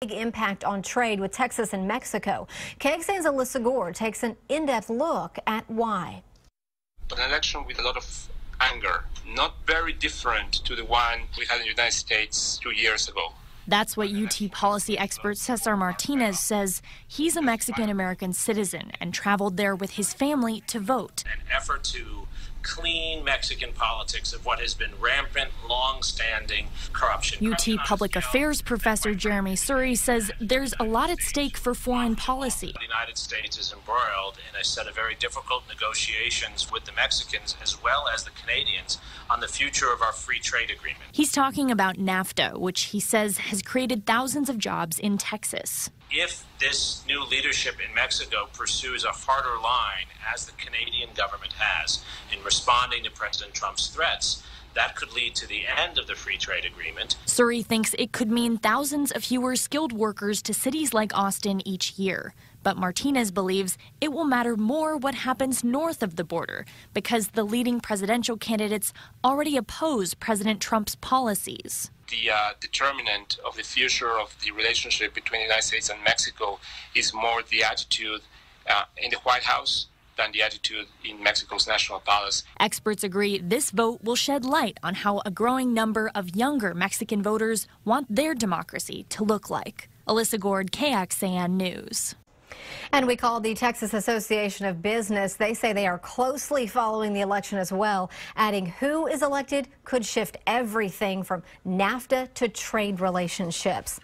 Big impact on trade with Texas and Mexico. KXAN's Alyssa Gore takes an in-depth look at why. An election with a lot of anger, not very different to the one we had in the United States 2 years ago. That's what UT policy expert Cesar Martinez says. He's a Mexican-American citizen and traveled there with his family to vote. An effort to clean Mexican politics of what has been rampant, long-standing corruption. UT Public Affairs professor Jeremy Surrey says there's a lot at stake for foreign policy. The United States is embroiled in a set of very difficult negotiations with the Mexicans as well as the Canadians on the future of our free trade agreement. He's talking about NAFTA, which he says has created thousands of jobs in Texas. If this new leadership in Mexico pursues a harder line, as the Canadian government has, in responding to President Trump's threats, that could lead to the end of the free trade agreement. Surrey thinks it could mean thousands of fewer skilled workers to cities like Austin each year. But Martinez believes it will matter more what happens north of the border because the leading presidential candidates already oppose President Trump's policies. The determinant of the future of the relationship between the United States and Mexico is more the attitude in the White House than the attitude in Mexico's National Palace. Experts agree this vote will shed light on how a growing number of younger Mexican voters want their democracy to look like. Alyssa Gore, KXAN News. And we called the Texas Association of Business. They say they are closely following the election as well, adding who is elected could shift everything from NAFTA to trade relationships.